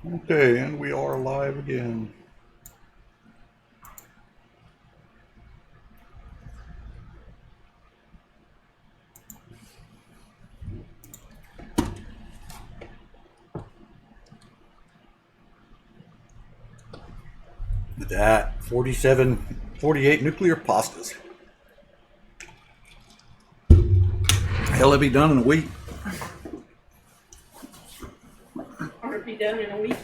Okay, and we are live again. Look at that, 47, 48 nuclear pastas. Hell, it'll be done in a week. Or it'd be done in a week.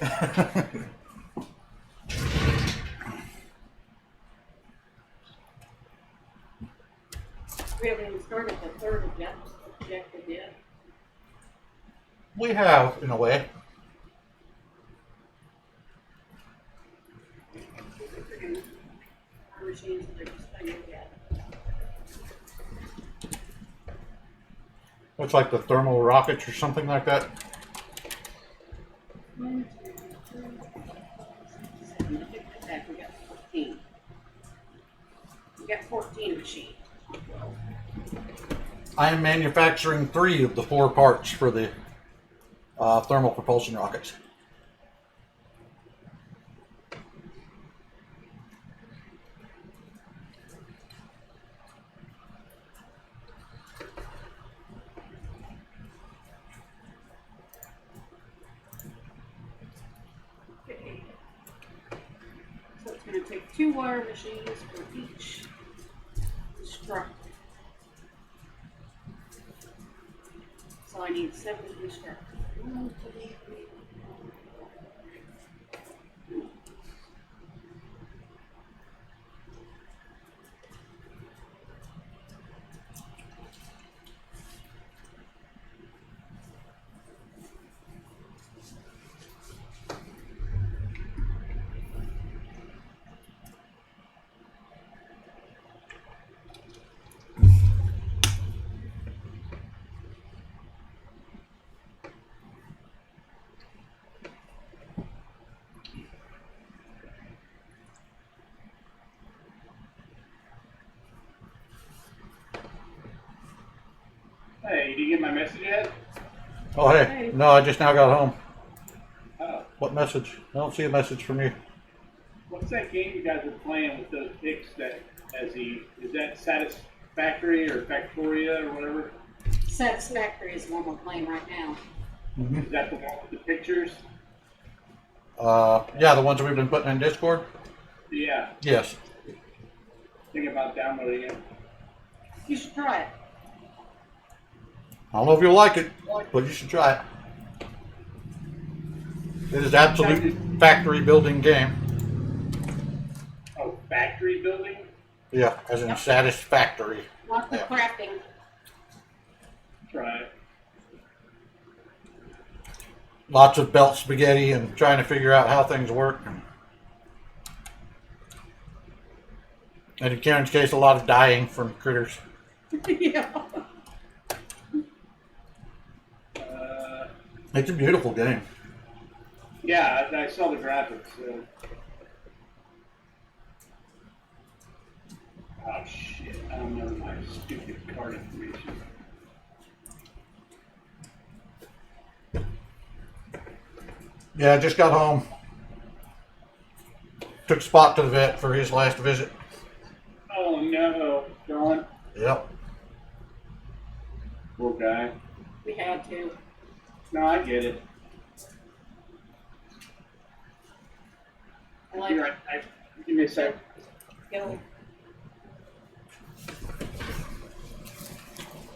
We haven't even started the third objective yet. We have, in a way. Our machines are just playing yet. Looks like the thermal rockets or something like that. 1, 2, 3, 4, 5, 6, 7. I think with that we got 14. We got 14 machines. I am manufacturing 3 of the 4 parts for the thermal propulsion rockets. Okay. So it's going to take 2 wire machines for each structure. So I need 7 instructors. 1, 2, 3, 4, 5. Hey, did you get my message yet? Oh, hey. No, I just now got home. Oh, What message? I don't see a message from you. what's that game you guys were playing with those picks that is that Satisfactory or Factoria or whatever? Satisfactory is the one we're playing right now. Is that the one with the pictures? Yeah, the ones we've been putting in Discord? Yeah, Yes. thinking about downloading it. You should try it. I don't know if you'll like it, but you should try it. It is absolute factory building game. Oh, factory building? Yeah, as in Yep. satisfactory. Lots of Yeah. crafting. Try it. Lots of belt spaghetti and trying to figure out how things work. And in Karen's case, a lot of dying from critters. Yeah. It's a beautiful game. Yeah, I saw the graphics. Oh shit! I don't know my stupid card information. Yeah, I just got home. Took Spot to the vet for his last visit. Oh no, John. Yep. Poor guy. We had to. No, I get it. I like You're right. Give me a sec. go.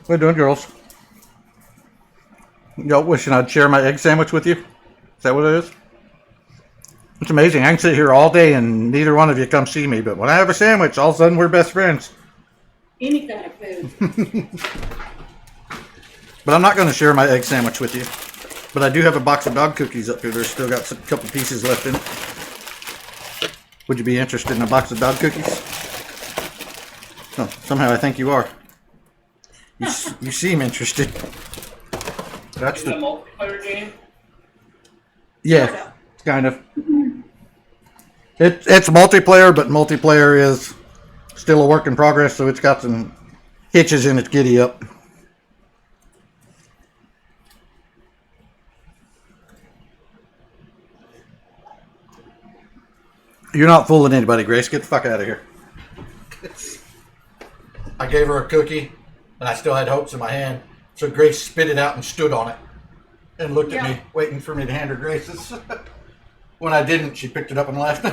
What are you doing, girls? Y'all wishing I'd share my egg sandwich with you? Is that what it is? It's amazing. I can sit here all day and neither one of you come see me, but when I have a sandwich, all of a sudden we're best friends. Any kind of food. But I'm not going to share my egg sandwich with you. But I do have a box of dog cookies up here. There's still got a couple pieces left in it. Would you be interested in a box of dog cookies? Oh, somehow I think you are. You seem interested. That's Is it a the multiplayer game? yeah, kind of. It's multiplayer, but multiplayer is still a work in progress, so it's got some hitches in its giddy up. You're not fooling anybody, Grace. Get the fuck out of here. I gave her a cookie, and I still had hopes in my hand. So Grace spit it out and stood on it, and looked at me, waiting for me to hand her Grace's. When I didn't, she picked it up and left.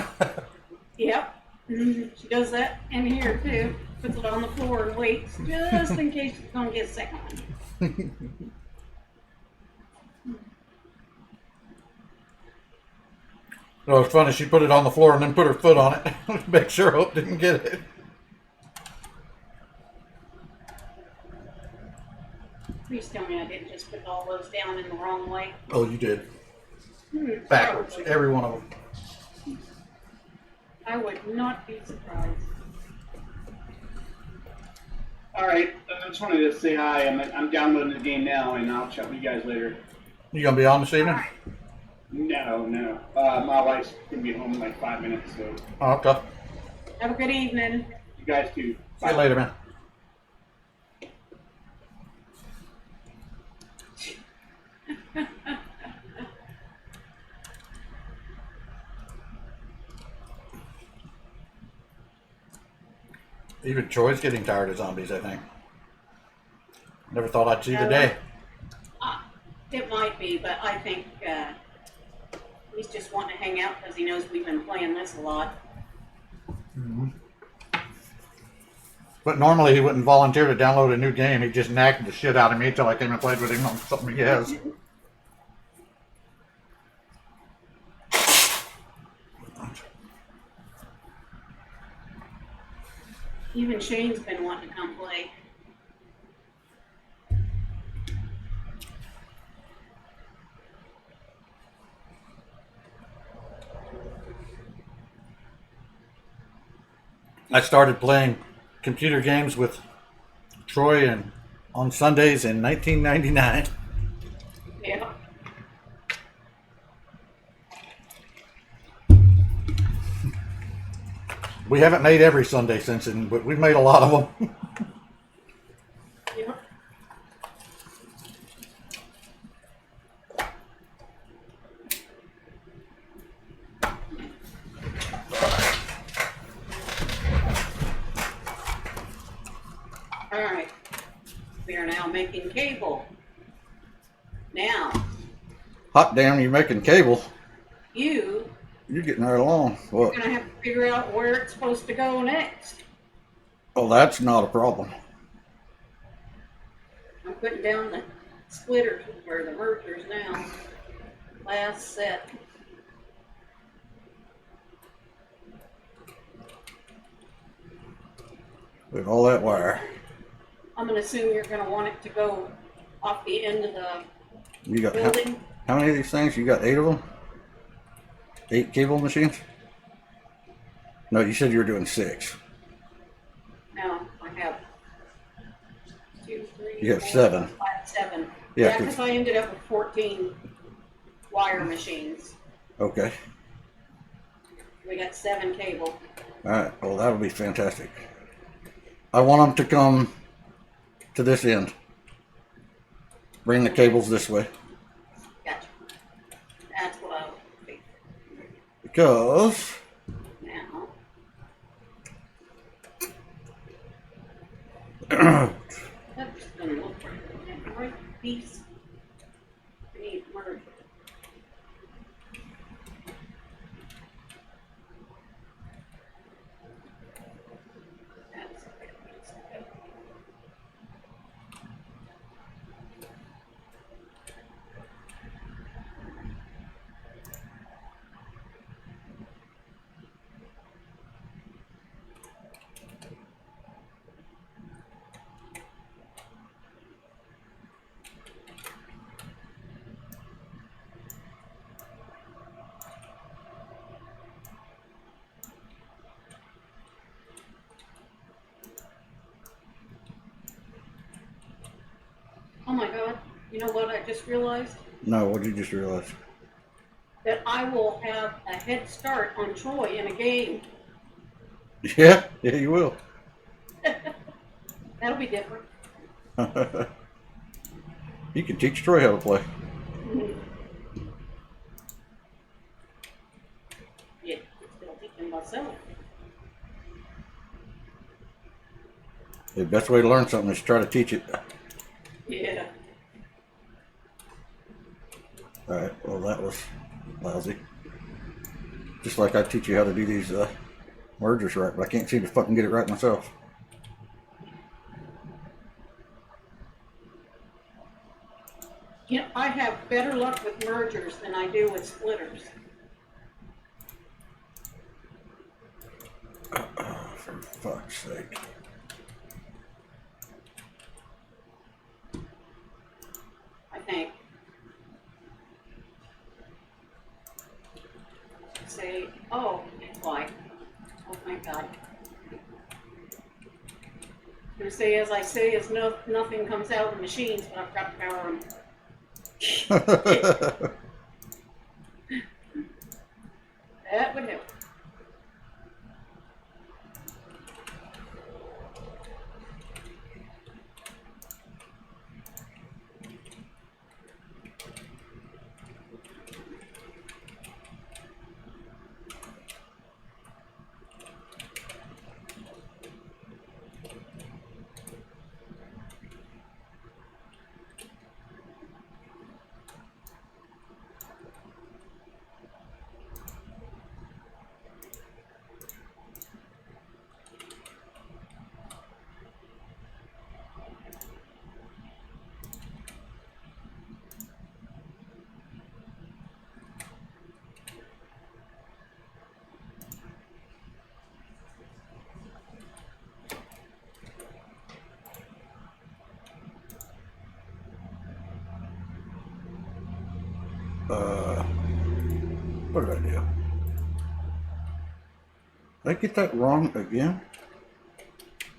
Yep. She does that in here too. Puts it on the floor and waits just in case it's gonna get sick on. It was funny. She put it on the floor and then put her foot on it to make sure Hope didn't get it. Please tell me I didn't just put all those down in the wrong way. Oh, you did. Backwards. Every one of them. I would not be surprised. All right, I just wanted to say hi. I'm downloading the game now, and I'll chat with you guys later. You gonna be on this evening? No. My wife's gonna be home in like 5 minutes, so Oh, okay. Have a good evening. you guys too. See you later, man. Even Troy's getting tired of zombies, I think. Never thought I'd see the day. It might be, but I think he's just wanting to hang out because he knows we've been playing this a lot. But normally he wouldn't volunteer to download a new game. He just nagged the shit out of me until I came and played with him on something he has. Even Shane's been wanting to come play. I started playing computer games with Troy on Sundays in 1999. Yeah. We haven't made every Sunday since then, but we've made a lot of them. Yeah. All right. We are now making cable. Now, Hot damn, you're making cable. you're You're getting right along. What? gonna have to figure out where it's supposed to go next. Oh, that's not a problem. I'm putting down the splitters or the mergers now. Last set. With all that wire. I'm gonna assume you're gonna want it to go off the end of the You got building. how many of these things? You got 8 of them? 8 cable machines? No, you said you were doing 6. No, I have 2, 3. You have 4, 7. 5, 7. Yeah, Yeah, because I ended up with 14 wire machines. Okay. We got 7 cable. Alright, well that'll be fantastic. I want them to come to this end. Bring the cables this way. Gotcha. That's what I was thinking. Because Now, that's just gonna look right. Right piece. I need merge. That's a good piece. Oh my god, you know what I just realized? no, what did you just realize? That I will have a head start on Troy in a game. Yeah, you will. That'll be different. You can teach Troy how to play. Yeah, still teaching everything myself. The best way to learn something is to try to teach it. Yeah. Alright, well that was lousy. Just like I teach you how to do these mergers right, but I can't seem to fucking get it right myself. Yeah, I have better luck with mergers than I do with splitters. For fuck's sake. I think. Say, oh, it's like, oh my God. I'm gonna say, as I say, as no, nothing comes out of the machines, but I've got to power them. That would help. What did I do? Did I get that wrong again?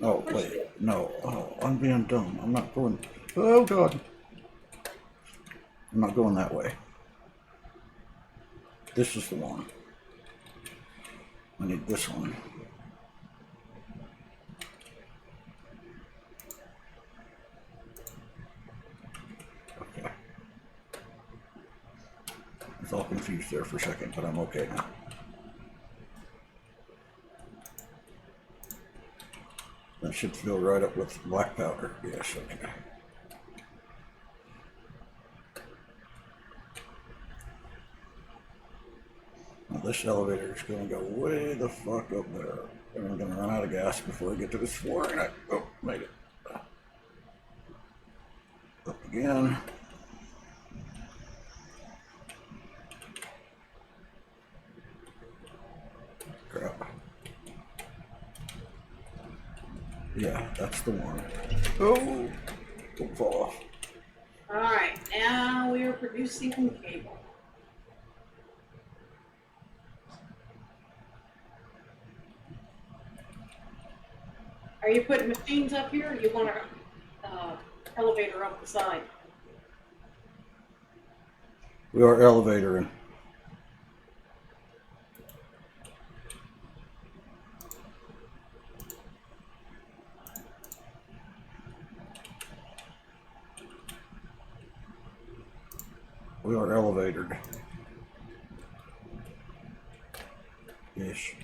Oh, wait. No. Oh, I'm being dumb. I'm not going... Oh, God. I'm not going that way. This is the one. I need this one. Okay. I was all confused there for a second, but I'm okay now. That should fill right up with black powder. Yes, okay. Now this elevator is going to go way the fuck up there. And I'm going to run out of gas before I get to this floor. And oh, made it. Up again. Crap. Yeah, that's the one. Oh, don't fall off. Alright, now we are producing cable. Are you putting machines up here, or you want an elevator up the side? We are elevatoring. We are elevated. Ish.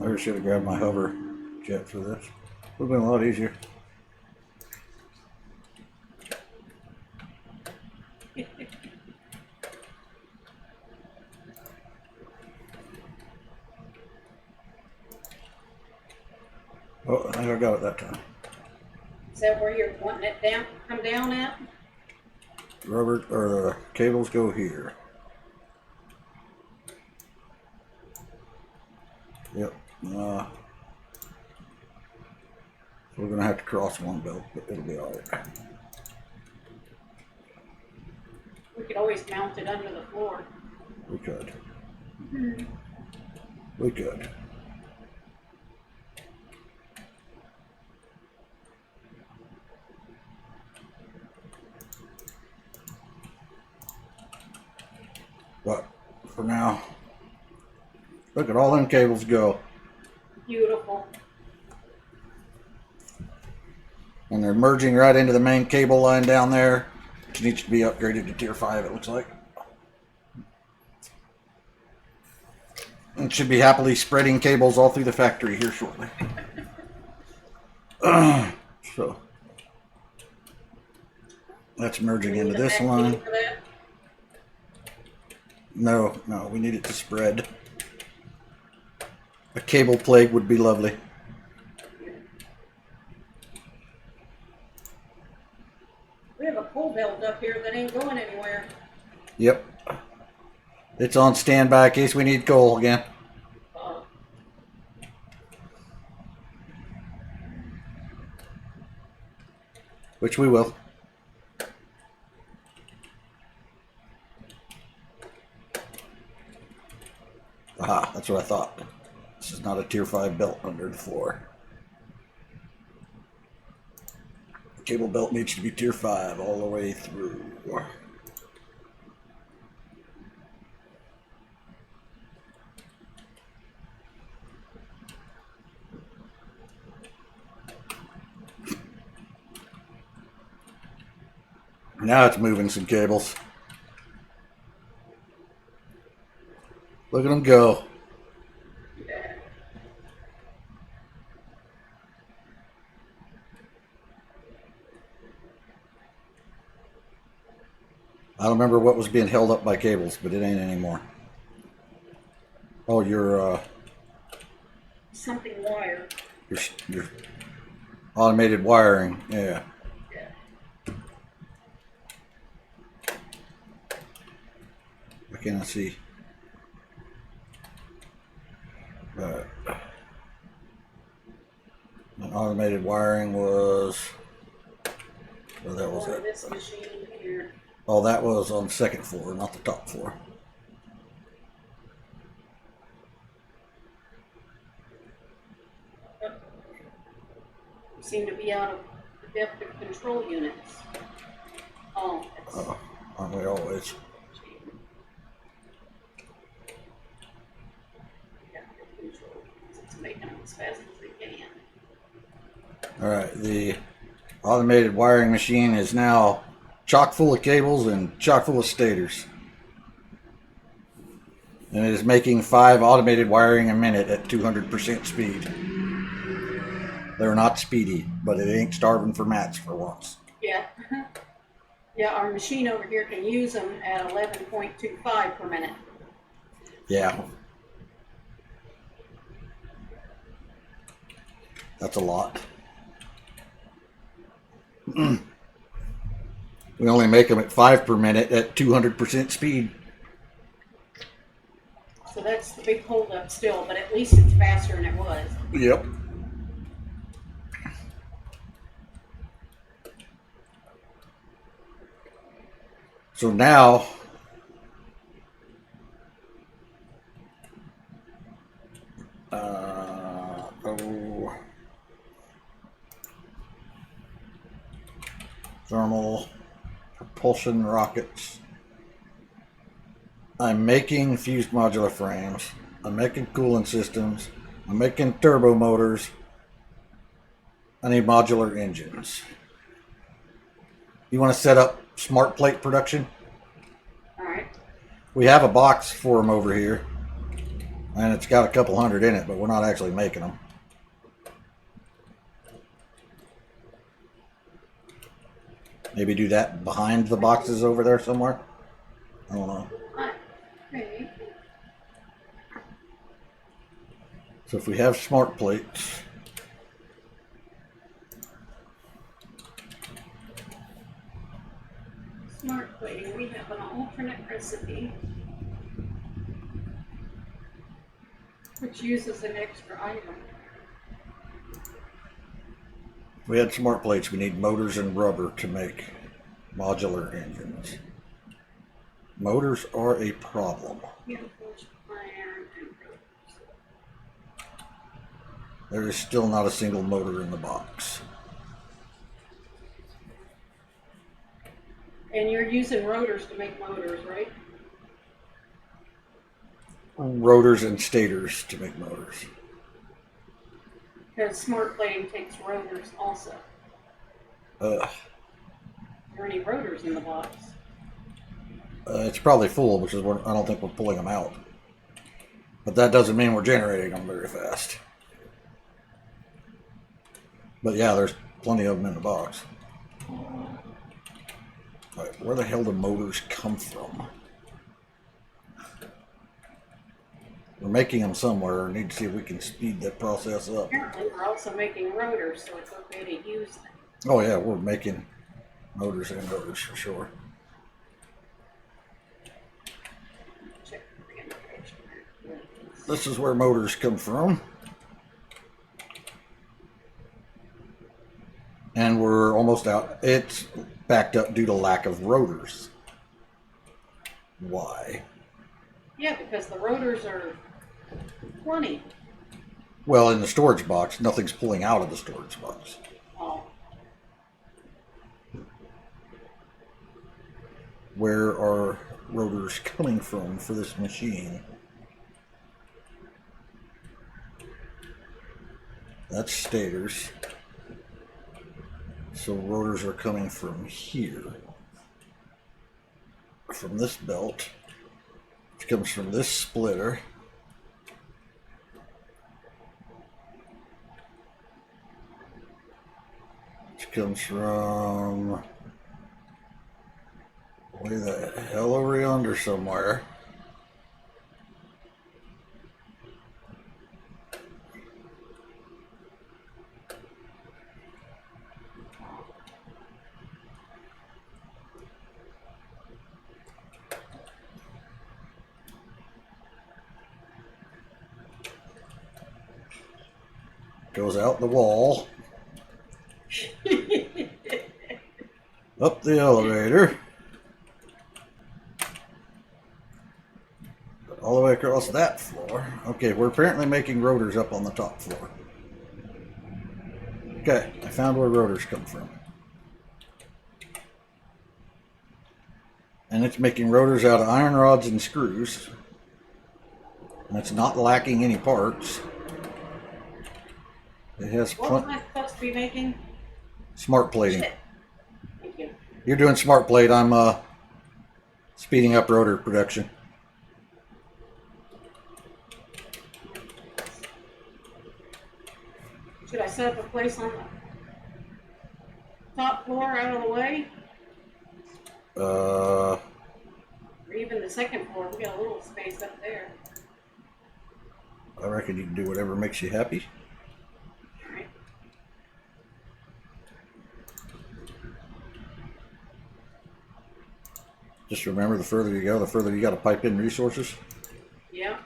I should have grabbed my hover jet for this. Would have been a lot easier. Oh, I think I got it that time. Is that where you're wanting it down, come down at? Rubber or the cables go here. Yep. So we're gonna have to cross one belt, but it'll be all right. We could always mount it under the floor. We could. We could. But for now, Look at all them cables go. Beautiful. And they're merging right into the main cable line down there, which needs to be upgraded to tier 5, it looks like. And should be happily spreading cables all through the factory here shortly. So that's merging into this line. No, we need it to spread. A cable plate would be lovely. We have a pole belt up here that ain't going anywhere. Yep. It's on standby in case we need coal again. Which we will. Aha, that's what I thought. This is not a tier 5 belt under the floor. The cable belt needs to be tier 5 all the way through. Now it's moving some cables. Look at them go. I don't remember what was being held up by cables, but it ain't anymore. Oh, your Something wire. your automated wiring, yeah. I cannot see. And automated wiring was. Well, that was it. This machine here. Oh, that was on the second floor, not the top floor. We seem to be out of adaptive control units. Oh, that's Aren't we always? adaptive control. It's making them as fast as they can. Alright, the automated wiring machine is now chock full of cables and chock full of stators. And it is making 5 automated wiring a minute at 200% speed. They're not speedy, but it ain't starving for mats for once. Yeah. Yeah, our machine over here can use them at 11.25 per minute. Yeah. That's a lot. We only make them at 5 per minute at 200% speed. So that's the big holdup still, but at least it's faster than it was. Yep. So now, thermal propulsion rockets. I'm making fused modular frames. I'm making cooling systems. I'm making turbo motors. I need modular engines. You want to set up smart plate production? Alright. We have a box for them over here. And it's got a couple hundred in it, but we're not actually making them. Maybe do that behind the boxes over there somewhere? I don't know. Maybe. So if we have smart plates, Smart plating, we have an alternate recipe which uses an extra item. if we had smart plates, we need motors and rubber to make modular engines. Motors are a problem. There is still not a single motor in the box. And you're using rotors to make motors, right? rotors and stators to make motors. Because smart plating takes rotors also. Are there any rotors in the box? It's probably full because I don't think we're pulling them out. But that doesn't mean we're generating them very fast. But yeah, there's plenty of them in the box. Right, where the hell do motors come from? We're making them somewhere. We need to see if we can speed that process up. Apparently, we're also making rotors, so it's okay to use them. Oh yeah, we're making motors and rotors for sure. Check the information. This is where motors come from. And we're almost out. It's backed up due to lack of rotors. Why? Yeah, because the rotors are plenty. Well, in the storage box, nothing's pulling out of the storage box. Oh, Where are rotors coming from for this machine? That's stators. So rotors are coming from here. From this belt. Which comes from this splitter. Which comes from way the hell over yonder somewhere. Goes out the wall. Up the elevator. All the way across that floor. Okay, we're apparently making rotors up on the top floor. Okay, I found where rotors come from. And it's making rotors out of iron rods and screws. And it's not lacking any parts. It has what was I supposed to be making? smart plating. Shit. Thank you. You're doing smart plate. I'm speeding up rotor production. Should I set up a place on the top floor out of the way? Or even the second floor? We got a little space up there. I reckon you can do whatever makes you happy. Alright. Just remember, the further you go, the further you got to pipe in resources. Yeah.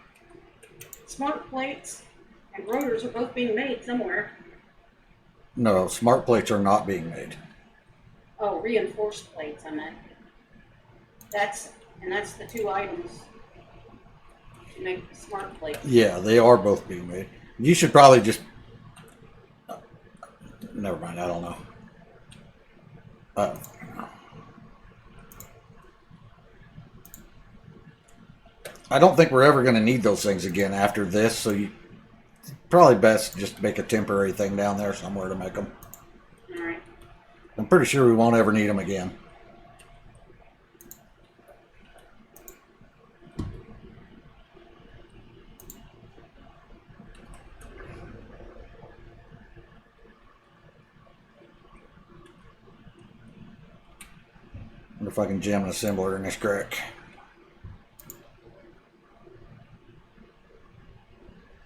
Smart plates and rotors are both being made somewhere. No, smart plates are not being made. Oh, reinforced plates, I meant. That's the two items to make the smart plates. Yeah, they are both being made. You should probably just... never mind, I don't know. I don't think we're ever going to need those things again after this, so you probably best just make a temporary thing down there somewhere to make them. Alright. I'm pretty sure we won't ever need them again. Wonder if I can jam an assembler in this crack.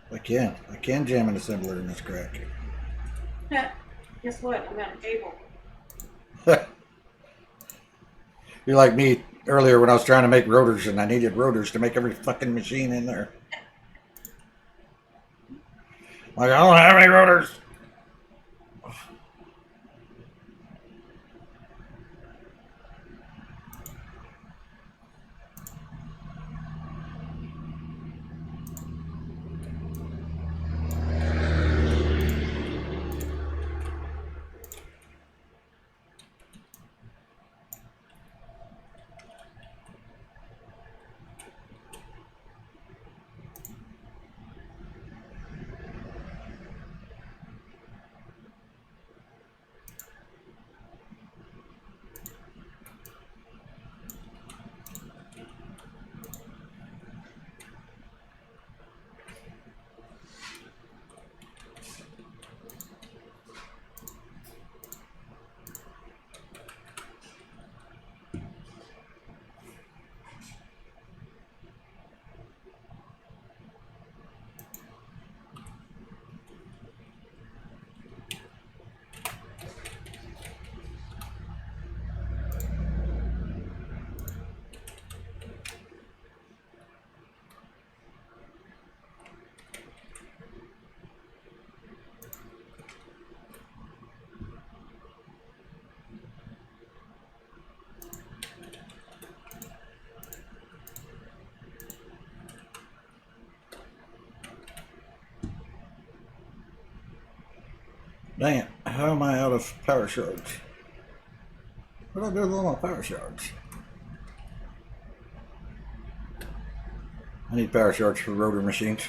I can jam an assembler in this crack. Guess what? I'm out of cable. You're like me earlier when I was trying to make rotors and I needed rotors to make every fucking machine in there. Like, I don't have any rotors. Dang it, how am I out of power shards? What do I do with all my power shards? I need power shards for rotor machines.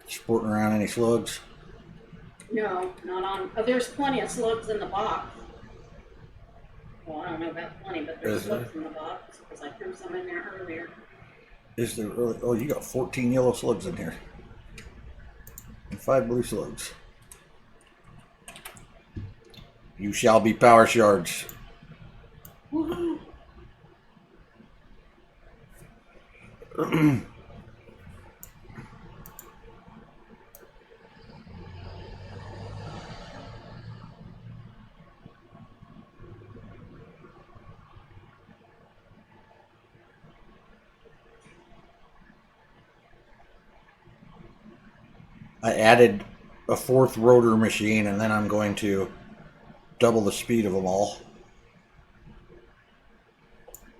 Sporting around any slugs? No, not on. Oh, there's plenty of slugs in the box. Well, I don't know about plenty, but there's slugs in the box because I threw some in there earlier. Is there really? Oh, you got 14 yellow slugs in here. And 5 blue slugs. You shall be power shards. Woohoo! I added a 4th rotor machine, and then I'm going to double the speed of them all.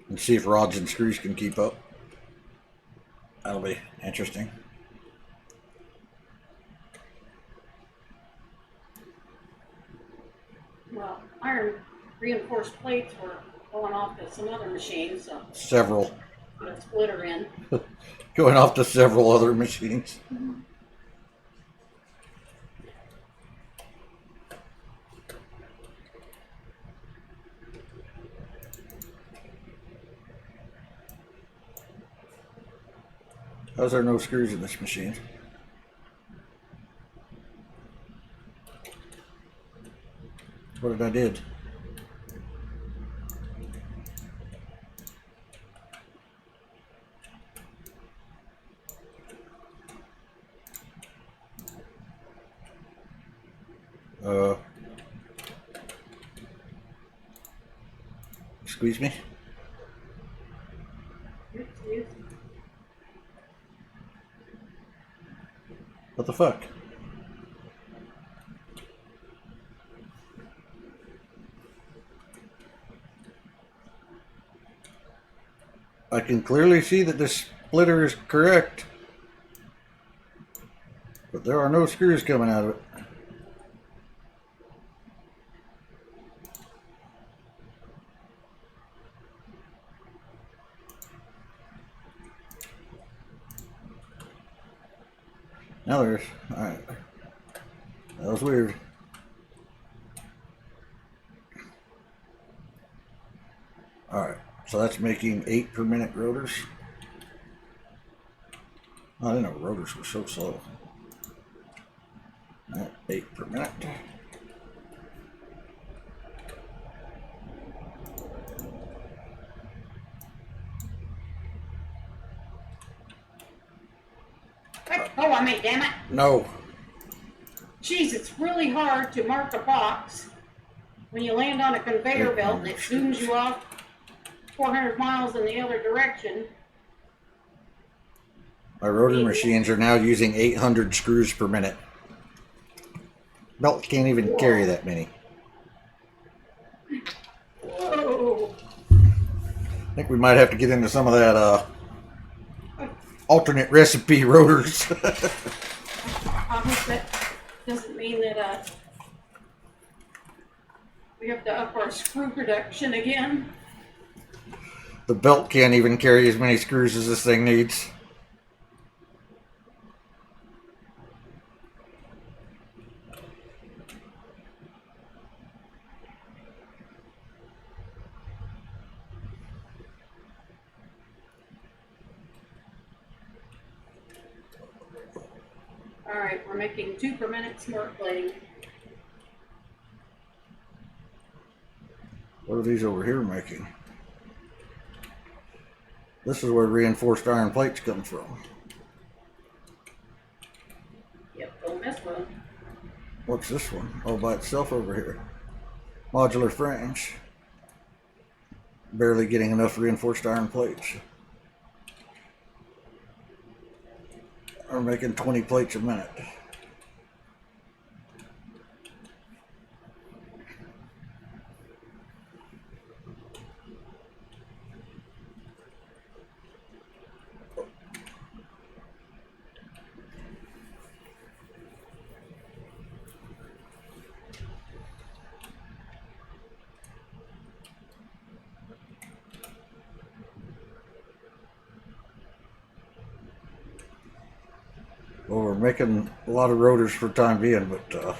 And see if rods and screws can keep up. That'll be interesting. Well, iron reinforced plates were going off to some other machines, so Several. put a splitter in. Going off to several other machines. How's there no screws in this machine? What did I did? Squeeze me? Excuse. What the fuck? I can clearly see that this splitter is correct, but there are no screws coming out of it. Now there's, alright. That was weird. Alright, so that's making 8 per minute rotors. Oh, I didn't know rotors were so slow. Alright, 8 per minute. Oh, I made, damn it. No. Jeez, it's really hard to mark a box when you land on a conveyor belt and it zooms you off 400 miles in the other direction. My rotor machines are now using 800 screws per minute. Belt can't even carry that many. Whoa. I think we might have to get into some of that alternate recipe rotors. I hope that doesn't mean that we have to up our screw production again. The belt can't even carry as many screws as this thing needs. Alright, we're making 2 per minute smart plating. What are these over here making? This is where reinforced iron plates come from. Yep, don't mess with them. What's this one? All by itself over here. Modular frames. Barely getting enough reinforced iron plates. We're making 20 plates a minute. Well, we're making a lot of rotors for the time being, but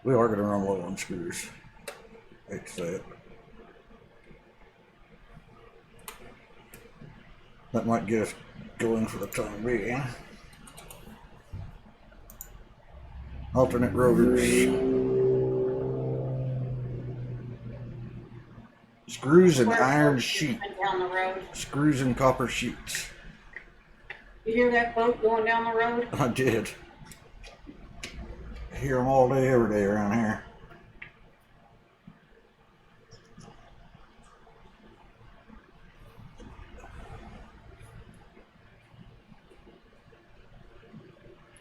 we are going to run low on screws. Hate to say it. That might get us going for the time being. Alternate rotors. Screws and iron sheet. Down the road. Screws and copper sheets. You hear that boat going down the road? I did. I hear them all day, every day around here.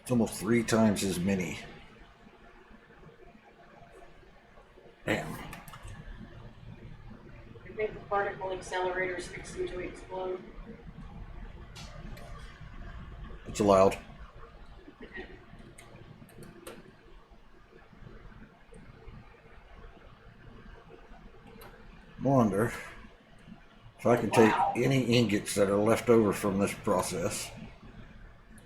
It's almost 3 times as many. Damn. I think the particle accelerator is fixing to explode. It's allowed. Wonder if I can take any ingots that are left over from this process.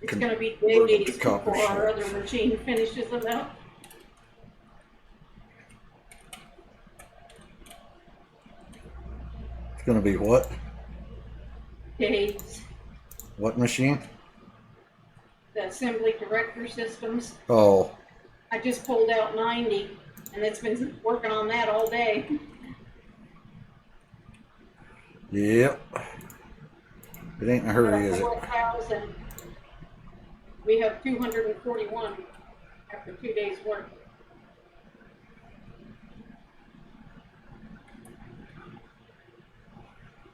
It's going to be convert them days to copper before our sheets. other machine finishes them out. It's going to be what? Days. What machine? The assembly director systems. Oh, I just pulled out 90, and it's been working on that all day. yep. It ain't in a hurry, is it? 4,000. We have 241 after 2 days work.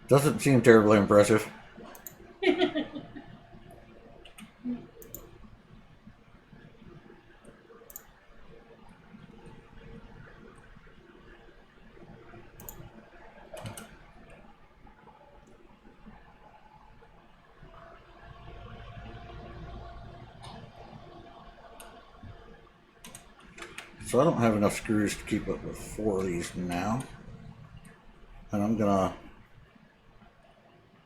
Doesn't seem terribly impressive. So I don't have enough screws to keep up with 4 of these now. And I'm gonna,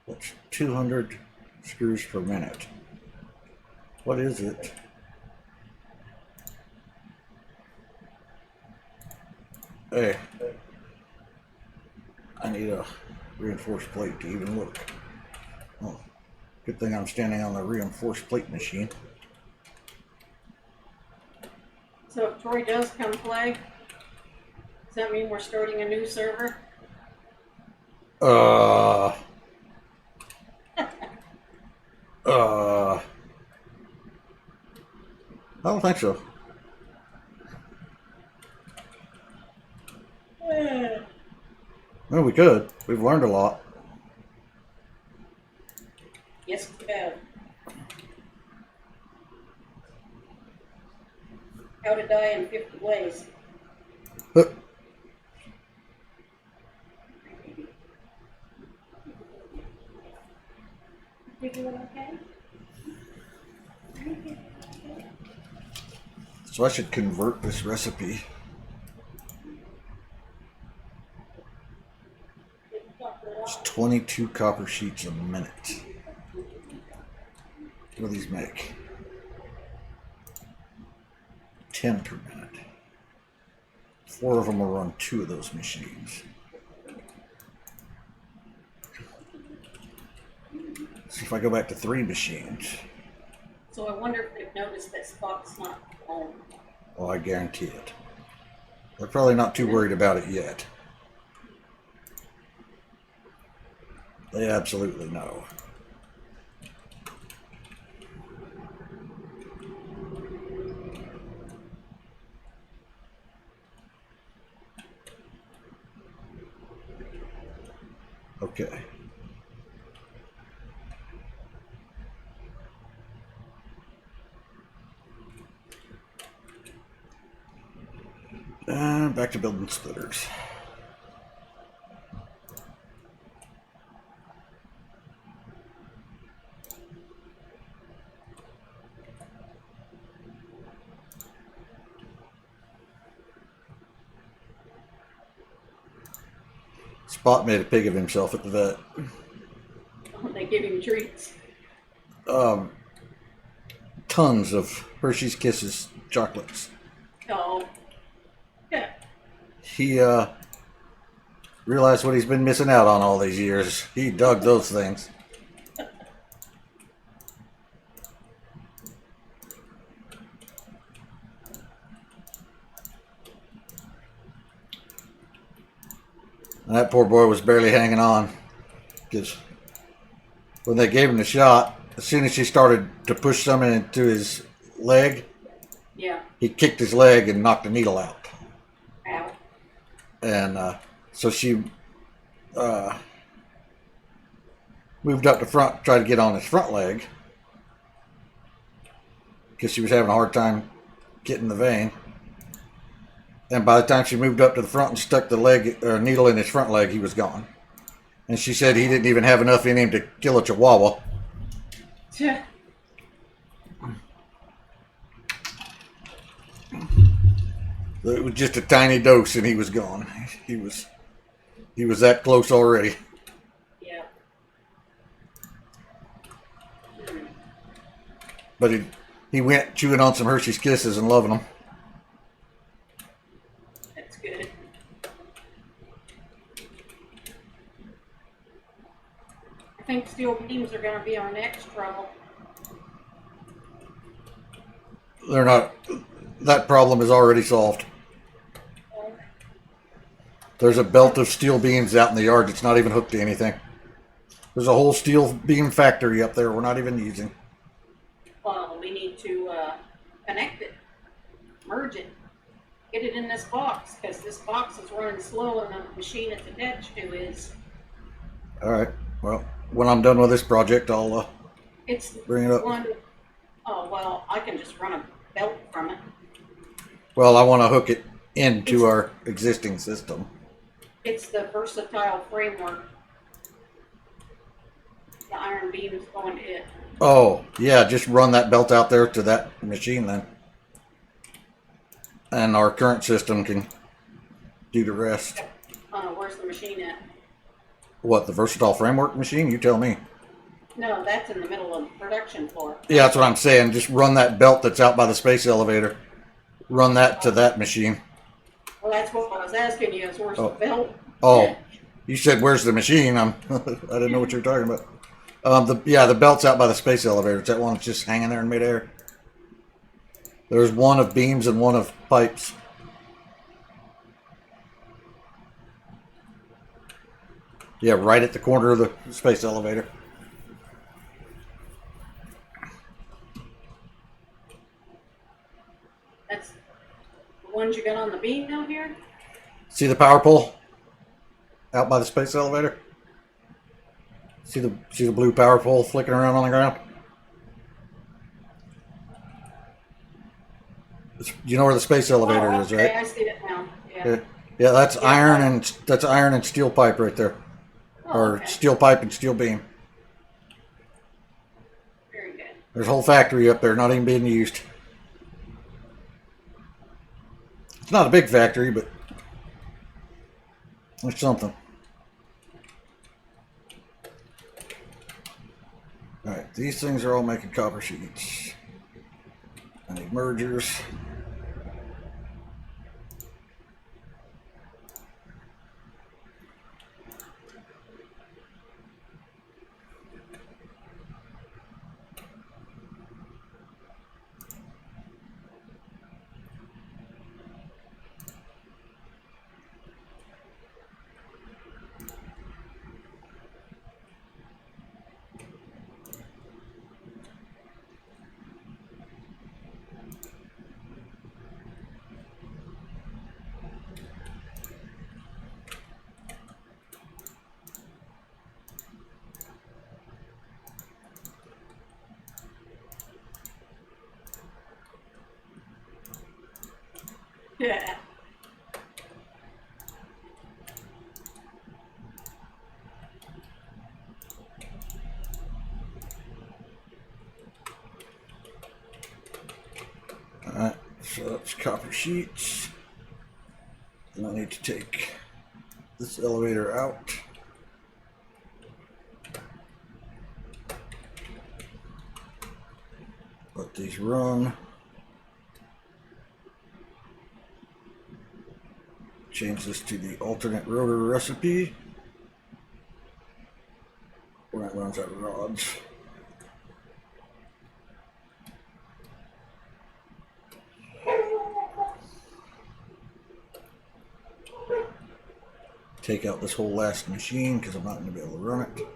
what's 200 screws per minute? What is it? Hey, I need a reinforced plate to even look. Oh, good thing I'm standing on the reinforced plate machine. So if Troy does come play, does that mean we're starting a new server? I don't think so. Well, we could. We've learned a lot. Yes, we have. How to die in 50 ways. Huh. Did you okay? So I should convert this recipe. It's 22 copper sheets a minute. What do these make? 10 per minute. 4 of them will run 2 of those machines. So if I go back to 3 machines, So I wonder if they've noticed that Spock's not home. well, I guarantee it. They're probably not too worried about it yet. They absolutely know. Okay. Back to building splitters. Spot made a pig of himself at the vet. They give him treats. tons of Hershey's Kisses chocolates. Oh. Yeah. He realized what he's been missing out on all these years. He dug those things. And that poor boy was barely hanging on, because when they gave him the shot, as soon as she started to push something into his leg, Yeah. he kicked his leg and knocked the needle out. Ow. And so she moved up the front, tried to get on his front leg, because she was having a hard time getting the vein. And by the time she moved up to the front and stuck the needle in his front leg, he was gone. And she said he didn't even have enough in him to kill a chihuahua. Yeah. It was just a tiny dose, and he was gone. He was that close already. Yeah. But he went chewing on some Hershey's Kisses and loving them. That's good. I think steel beams are going to be our next trouble. They're not. That problem is already solved. There's a belt of steel beams out in the yard that's not even hooked to anything. There's a whole steel beam factory up there we're not even using. Well, we need to connect it, merge it, get it in this box, because this box is running slow and the machine it's attached to is. All right. Well, when I'm done with this project, I'll It's bring it up. Oh, well, I can just run a belt from it. Well, I want to hook it into our existing system. It's the versatile framework. The iron beams going to it. Oh, yeah, just run that belt out there to that machine then. And our current system can do the rest. Where's the machine at? What, the versatile framework machine? You tell me. No, that's in the middle of the production floor. Yeah, that's what I'm saying. Just run that belt that's out by the space elevator. Run that to that machine. Well, that's what I was asking you, is where's the belt? Oh, you said where's the machine? I didn't know what you were talking about. The belt's out by the space elevator. It's that one that's just hanging there in midair. There's one of beams and one of pipes. Yeah, right at the corner of the space elevator. That's the ones you got on the beam out here? See the power pole out by the space elevator? See the blue power pole flicking around on the ground? You know where the space elevator is, right? I see it now. Yeah. Yeah, that's iron and steel pipe right there. Or steel pipe and steel beam. Very good. There's a whole factory up there, not even being used. It's not a big factory, but it's something. Alright, these things are all making copper sheets. I need mergers. Yeah. Alright, so that's copper sheets. And I need to take this elevator out. Let these run. Change this to the alternate rotor recipe. When it runs out of rods. Take out this whole last machine because I'm not going to be able to run it.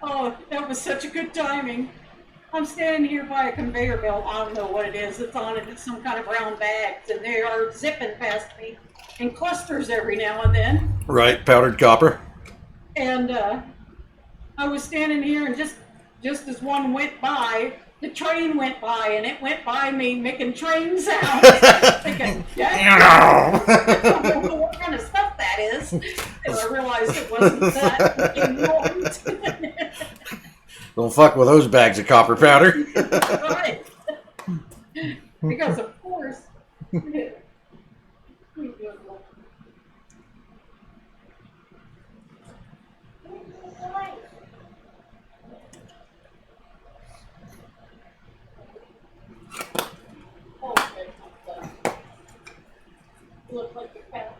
Oh, that was such a good timing. I'm standing here by a conveyor belt. I don't know what it is. It's on it. It's some kind of brown bags, and they are zipping past me in clusters every now and then. Right, powdered copper. And I was standing here, and just as one went by, the train went by, and it went by me making train sounds. Thinking, yeah, I don't know what kind of stuff that is. And I realized it wasn't that important. Don't fuck with those bags of copper powder. Right. Because of course. Look like a cat.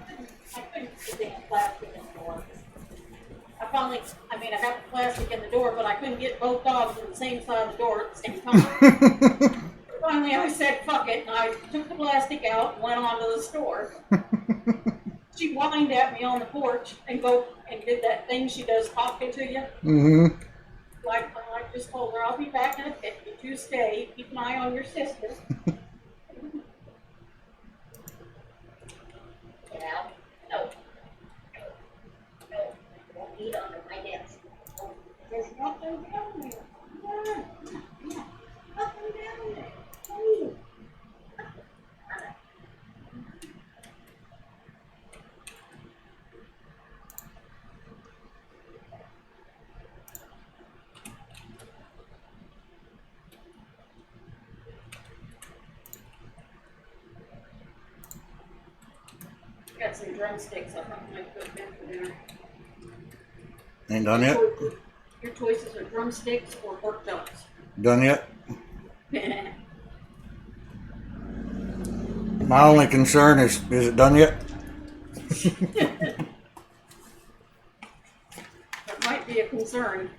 I couldn't get the damn plastic in the door. I got the plastic in the door, but I couldn't get both dogs on the same side of the door at the same time. Finally, I said, fuck it, and I took the plastic out and went on to the store. She whined at me on the porch and did that thing she does talking to you. Mm-hmm. Like I just told her, I'll be back in a bit. You two stay. Keep an eye on your sister. Get out. No. No. Don't eat under my desk. There's nothing down there. No. Nothing down there. No. Got some drumsticks. I thought I might put them for dinner. Ain't done yet? Your choices are drumsticks or pork chops. Done yet? My only concern is it done yet? That might be a concern.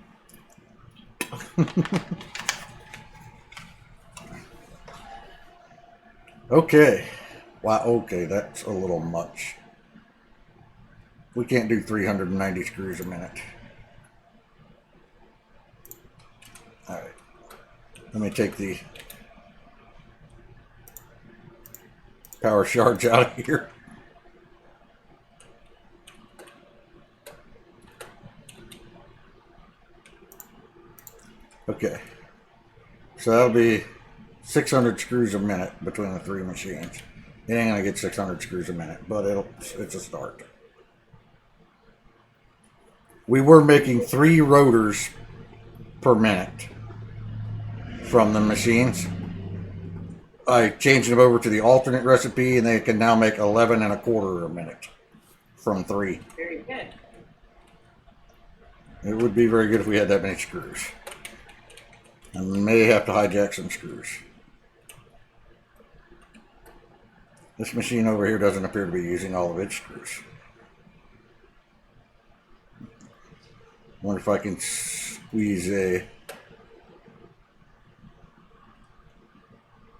Okay. Wow, okay, that's a little much. We can't do 390 screws a minute. Alright. Let me take the power charge out of here. Okay. So that'll be 600 screws a minute between the three machines. It ain't gonna get 600 screws a minute, but it's a start. We were making 3 rotors per minute from the machines. I changed them over to the alternate recipe, and they can now make 11 and a quarter a minute from 3. Very good. It would be very good if we had that many screws. I may have to hijack some screws. This machine over here doesn't appear to be using all of its screws. Wonder if I can squeeze a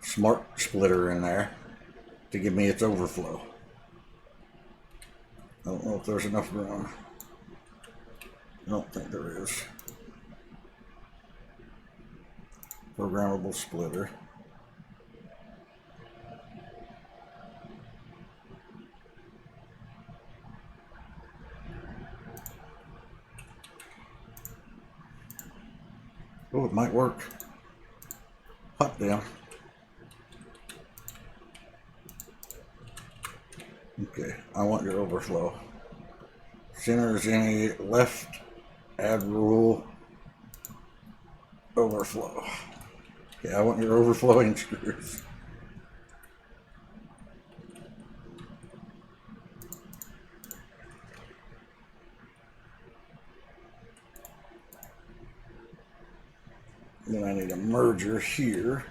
smart splitter in there to give me its overflow. I don't know if there's enough room. I don't think there is. Programmable splitter. Oh, it might work. Hot damn. Okay, I want your overflow. Center is any left, add rule, overflow. Okay, I want your overflowing screws. Then I need a merger here.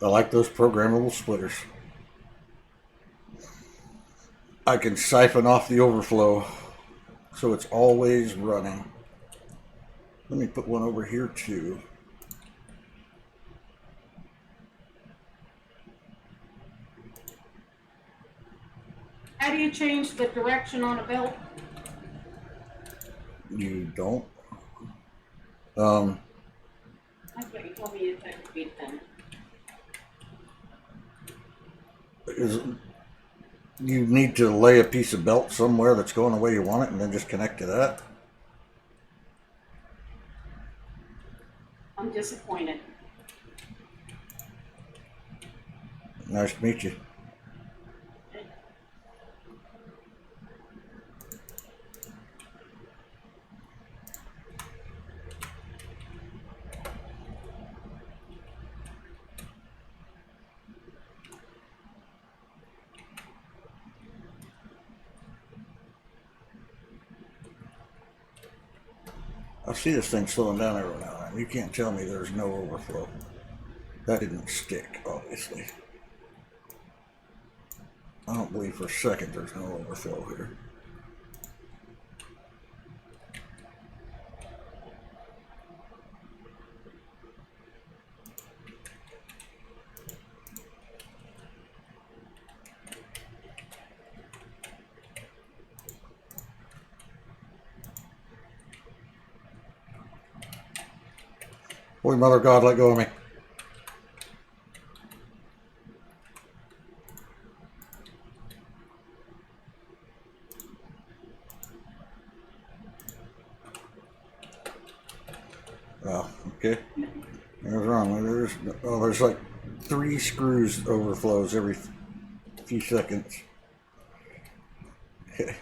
I like those programmable splitters. I can siphon off the overflow so it's always running. Let me put one over here too. How do you change the direction on a belt? You don't? I thought you told me you had to beat them. You need to lay a piece of belt somewhere that's going the way you want it and then just connect to that. I'm disappointed. Nice to meet you. I see this thing slowing down every now and then. You can't tell me there's no overflow. That didn't stick, obviously. I don't believe for a second there's no overflow here. Holy Mother of God, let go of me. Well, okay. There's wrong. There's like 3 screws overflows every few seconds. Okay.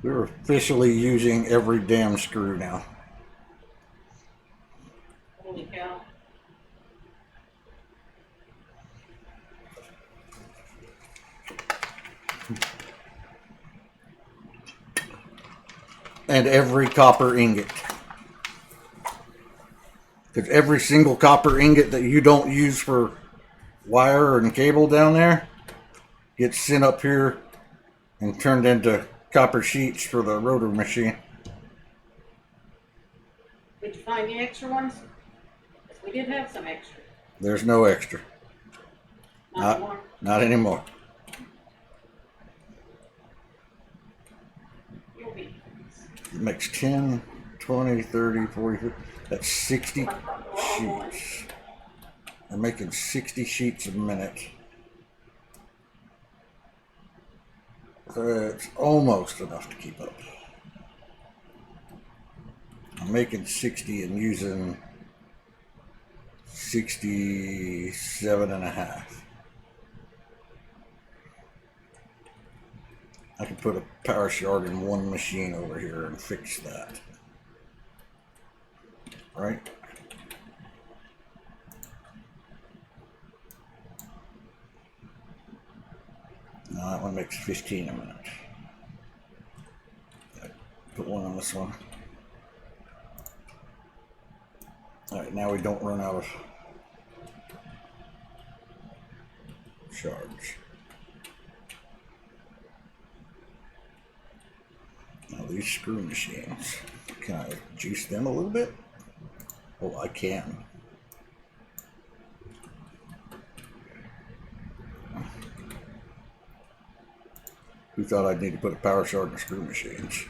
We're officially using every damn screw now. Holy cow. And every copper ingot. Because every single copper ingot that you don't use for wire and cable down there gets sent up here and turned into copper sheets for the rotor machine. Did you find the extra ones? 'Cause we did have some extra. There's no extra. Not more. Not anymore. You'll be. It makes 10, 20, 30, 40, 50. That's 60 sheets. I'm making 60 sheets a minute. It's almost enough to keep up. I'm making 60 and using 67 and a half. I can put a power shard in one machine over here and fix that. Right? No, that one makes 15 a minute. Put one on this one. Alright, now we don't run out of shards. Now these screw machines. Can I juice them a little bit? Oh, I can. Who thought I'd need to put a power shard in the screw machines?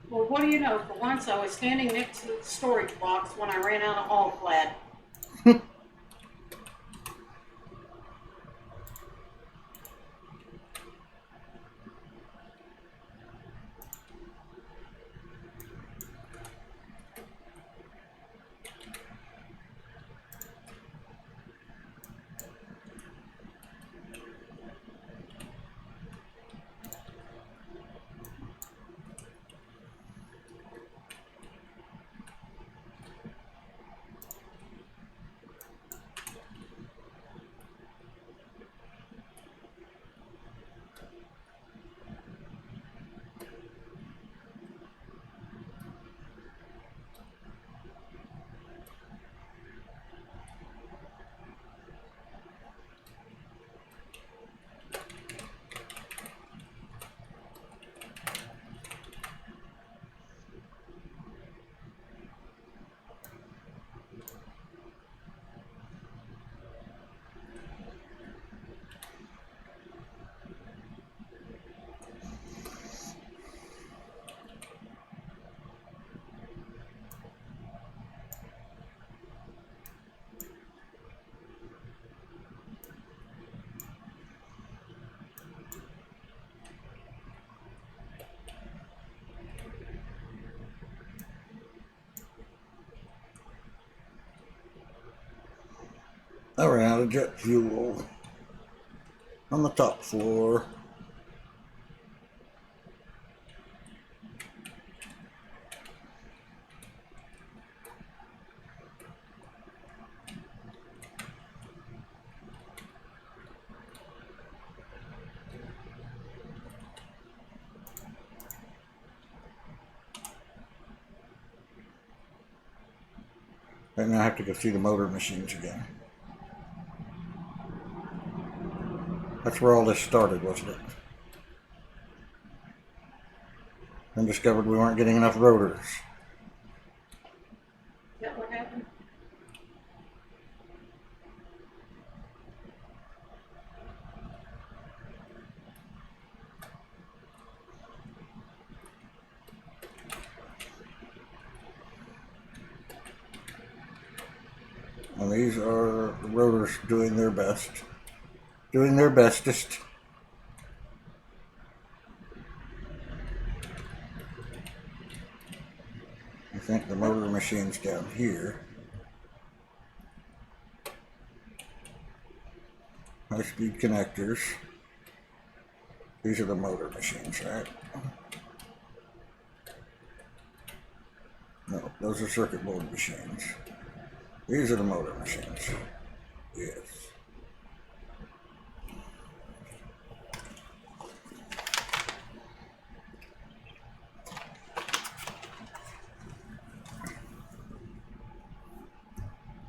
Well, what do you know? For once, I was standing next to the storage box when I ran out of all-clad. I ran out of jet fuel on the top floor. Right now I have to go see the motor machines again. That's where all this started, wasn't it? And discovered we weren't getting enough rotors. Is that what happened? And these are the rotors doing their best. Doing their bestest. I think the motor machine's down here. High-speed connectors. These are the motor machines, right? No, Those are circuit board machines. These are the motor machines. Yes.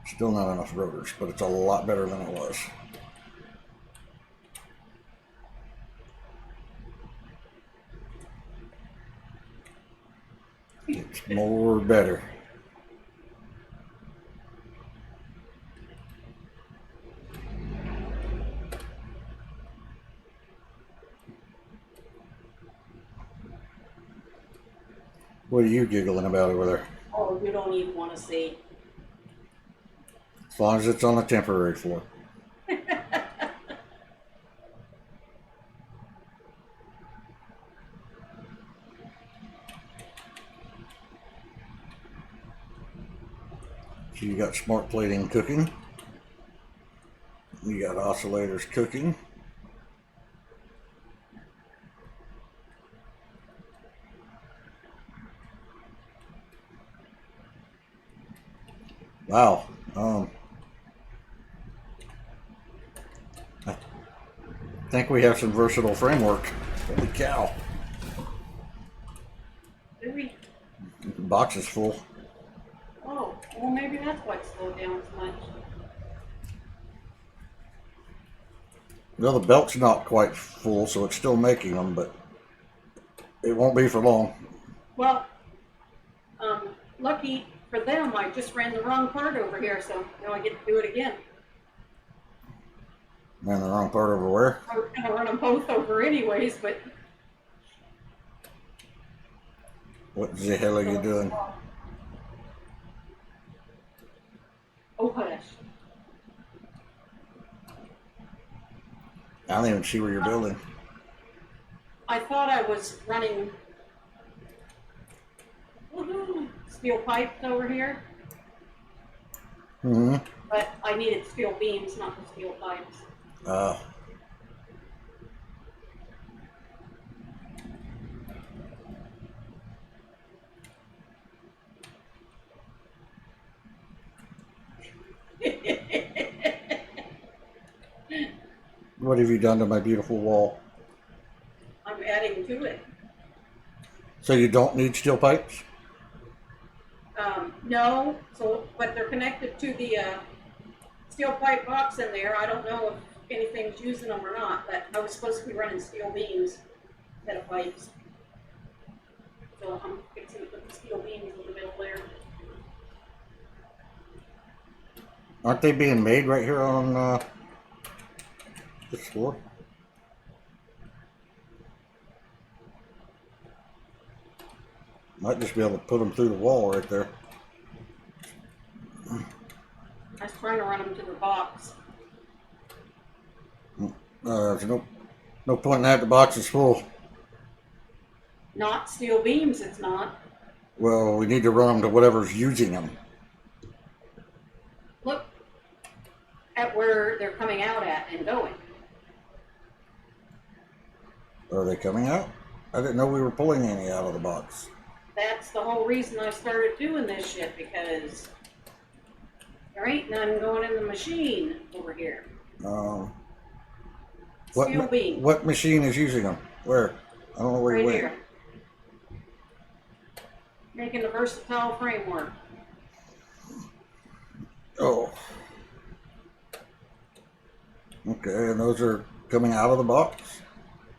Still not enough rotors, but it's a lot better than it was. It's more better. What are you giggling about over there? Oh, you don't even want to see. As long as it's on the temporary floor. So you got smart plating cooking. You got oscillators cooking. Wow. I think we have some versatile framework. Holy cow. Do we? The box is full. Oh, well, maybe that's why it slowed down so much. Well, the belt's not quite full, so it's still making them, but it won't be for long. Well, lucky for them, I just ran the wrong part over here, so now I get to do it again. Ran the wrong part over where? I was going to run them both over anyways, but... What the hell are you doing? Oh, hush. I don't even see where you're building. I thought I was running steel pipes over here, Mm-hmm. but I needed steel beams, not the steel pipes. What have you done to my beautiful wall? I'm adding to it. So you don't need steel pipes? No, so, but they're connected to the steel pipe box in there. I don't know if anything's using them or not, but I was supposed to be running steel beams instead of pipes. So I'm fixing to put the steel beams in the middle there. Aren't they being made right here on this floor? Might just be able to put them through the wall right there. I was trying to run them to the box. There's no point in that. The box is full. Not steel beams, it's not. Well, we need to run them to whatever's using them. Look at where they're coming out at and going. Are they coming out? I didn't know we were pulling any out of the box. That's the whole reason I started doing this shit, because there ain't none going in the machine over here. Steel beam. What machine is using them? Where? I don't know where Right you went. here. Making a versatile framework. Oh. Okay, and those are coming out of the box?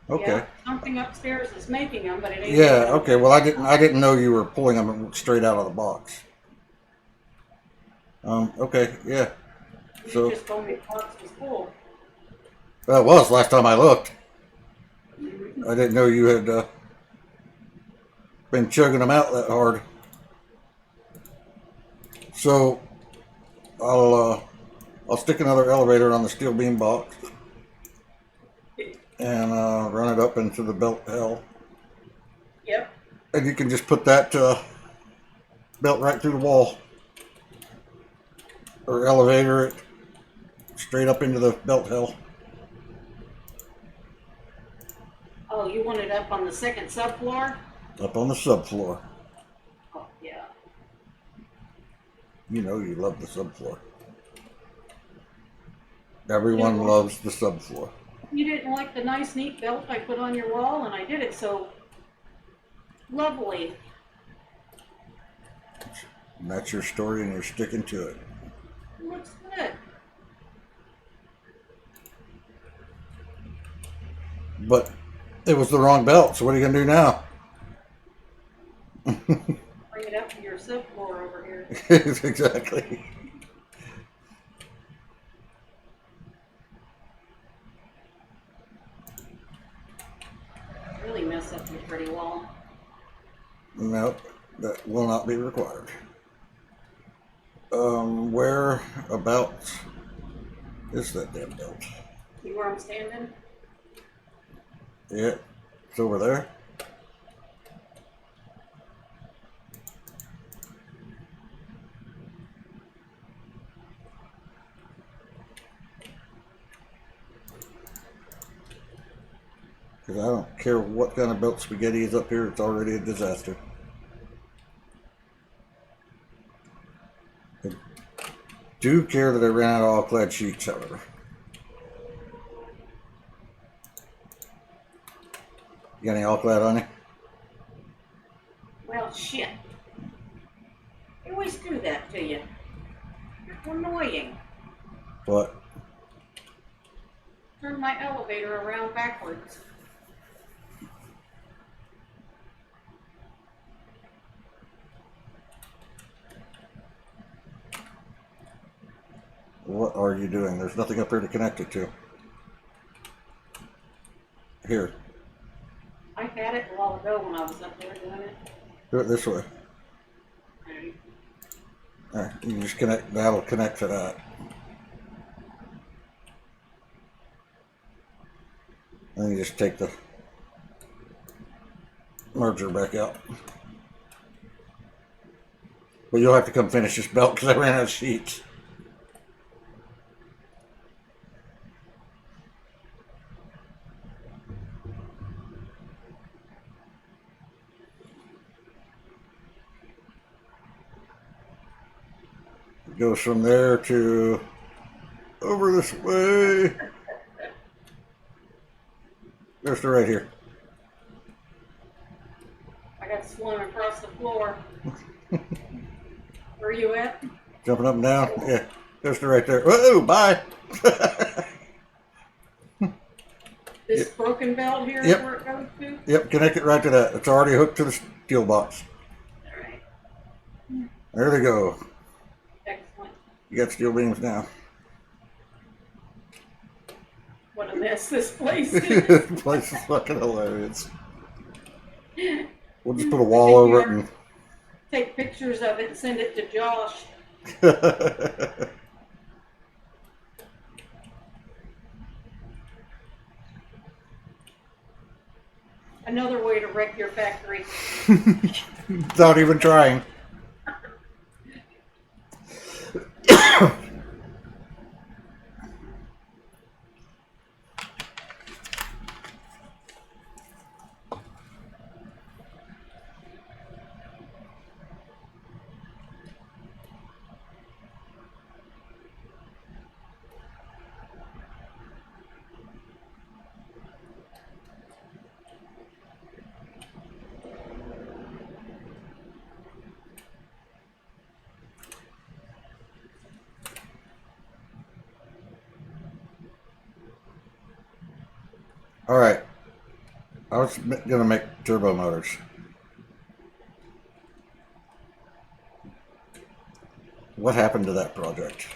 Okay. Yeah, something upstairs is making them, but it ain't. Yeah, okay. Well, I didn't know you were pulling them straight out of the box. Okay, yeah. You So just told me the box was full. well, it was last time I looked. I didn't know you had been chugging them out that hard. So I'll stick another elevator on the steel beam box and run it up into the belt hell. Yep. And you can just put that belt right through the wall. Or elevator it straight up into the belt hell. Oh, you want it up on the second subfloor? Up on the subfloor. Oh, yeah. You know you love the subfloor. Everyone loves the subfloor. You didn't like the nice, neat belt I put on your wall, and I did it so lovely. And that's your story, and you're sticking to it. It looks good. But it was the wrong belt, so what are you going to do now? Bring it up to your subfloor over here. Exactly. Really mess up your pretty wall. Nope, that will not be required. Where about is that damn belt? See where I'm standing? Yeah, it's over there. Because I don't care what kind of belt spaghetti is up here, it's already a disaster. I do care that I ran out of all-clad sheets, however. You got any all-clad on you? Well, shit. They always do that to you. You're annoying. What? Turn my elevator around backwards. What are you doing? There's nothing up here to connect it to. Here. I had it a while ago when I was up there doing it. Do it this way. Right. There, you can just connect, that'll connect to that. Then you just take the merger back out. But you'll have to come finish this belt because I ran out of sheets. It goes from there to over this way. Goes to right here. I got swung across the floor. Where are you at? Jumping up and down. Yeah. Goes to right there. Whoa, bye. This broken belt here is Yep. where it goes to? Yep, connect it right to that. It's already hooked to the steel box. Alright. There they go. Excellent. You got steel beams now. What a mess this place This is. place is fucking hilarious. We'll just put a wall over it and Take pictures of it and send it to Josh. Another way to wreck your factory. without even trying. All right. I was gonna make turbo motors. What happened to that project?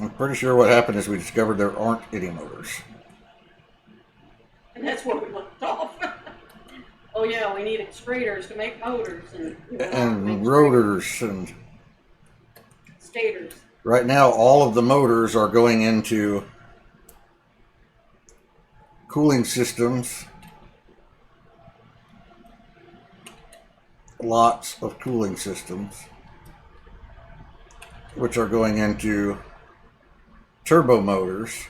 I'm pretty sure what happened is we discovered there aren't any motors. And that's where we left off. Oh yeah, we need extrators to make motors And rotors and stators. right now all of the motors are going into cooling systems. Lots of cooling systems, which are going into turbo motors.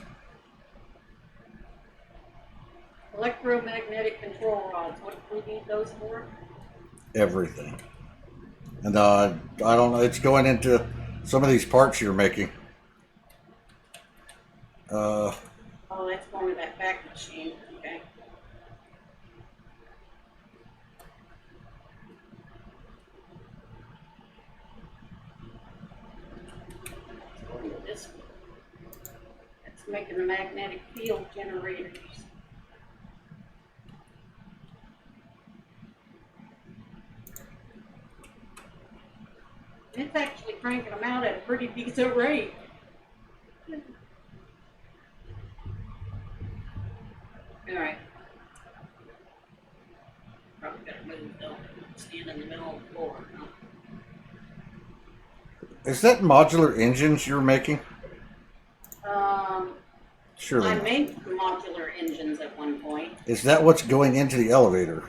electromagnetic control rods. What do we need those for? Everything. And I don't know. It's going into some of these parts you're making. Oh, that's going to that back machine. Okay. That's going to this one. That's making the magnetic field generators. It's actually cranking them out at a pretty decent rate. All right. Probably gotta move though. Stand in the middle of the floor. Huh? Is that modular engines you're making? Surely I not. made modular engines at one point. Is that what's going into the elevator?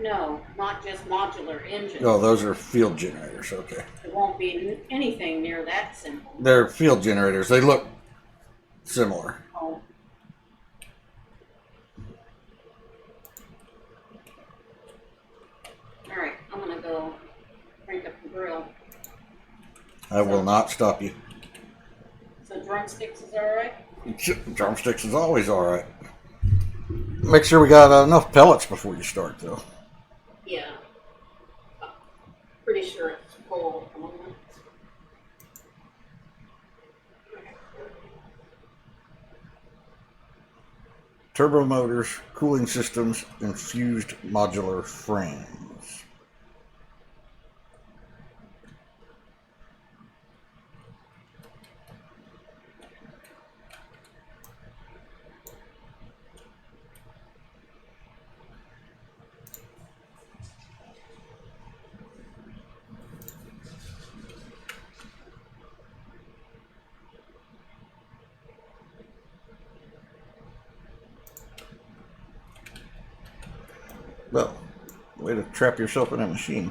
No, not just modular engines. Oh, those are field generators. Okay. It won't be anything near that simple. They're field generators. They look similar. Oh. All right, I'm gonna go crank up the grill. I will not stop you. So drumsticks is all right? Drumsticks is always all right. Make sure we got enough pellets before you start, though. Yeah. Pretty sure it's full at the moment. Turbo motors, cooling systems, infused modular frames. Well, way to trap yourself in a machine.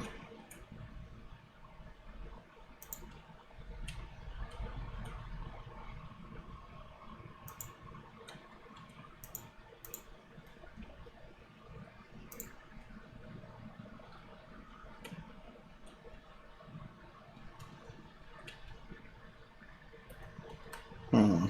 Hmm.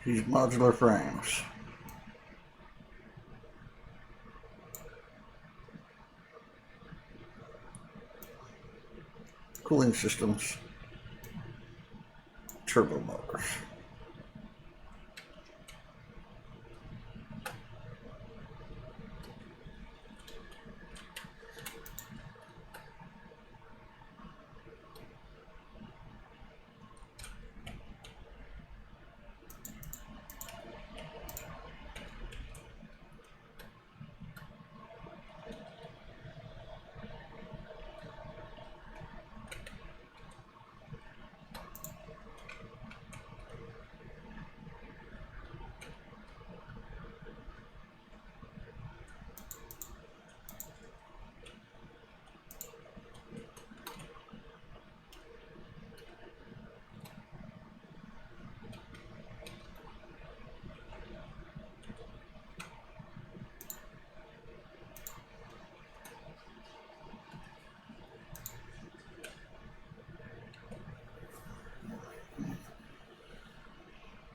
These modular frames. Cooling systems. Turbo motors.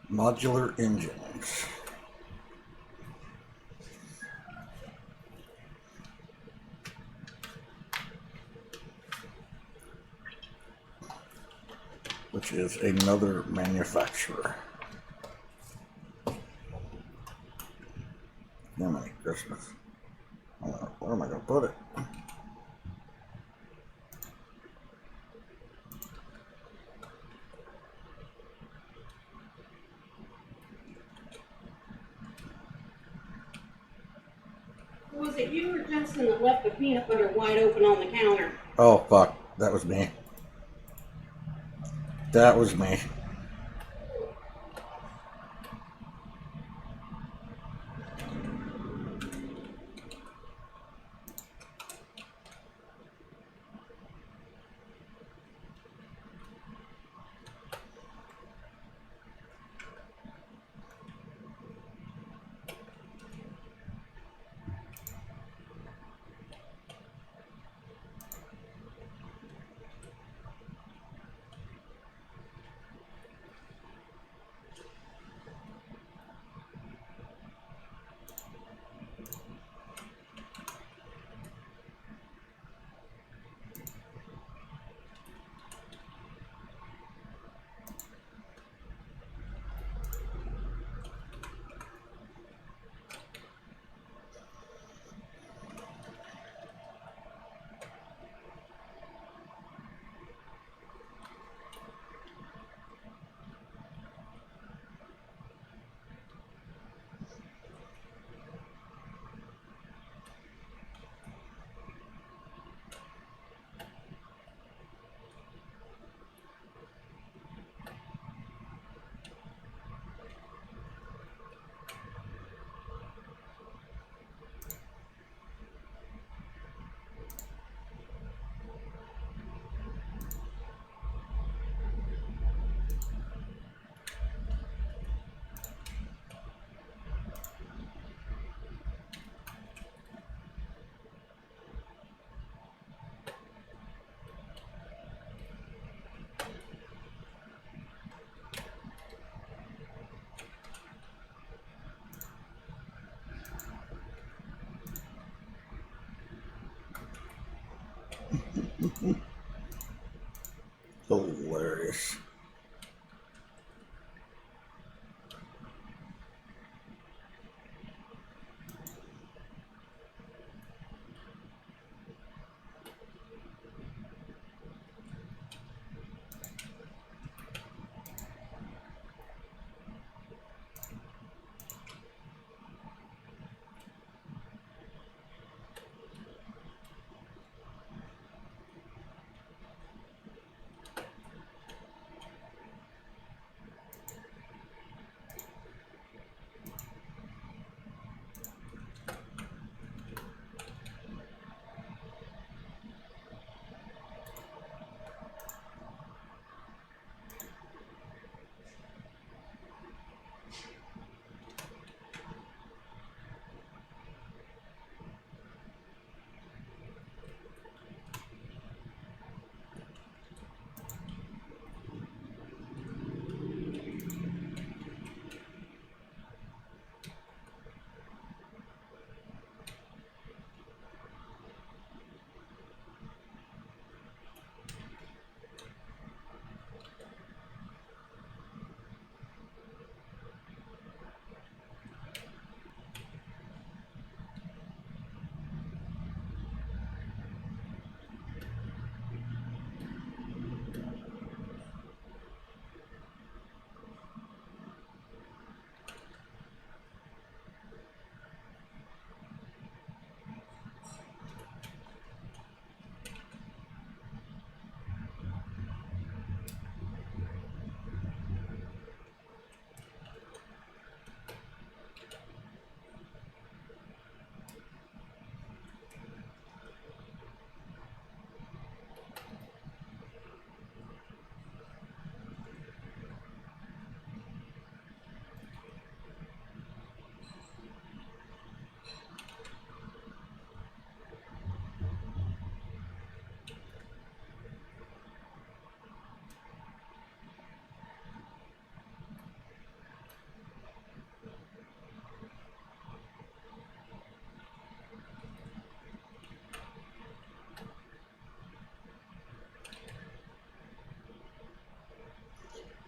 Modular engines. which is another manufacturer. Merry Christmas. Where am I going to put it? Was it you or Justin that left the peanut butter wide open on the counter? Oh, fuck. That was me. That was me. Hilarious.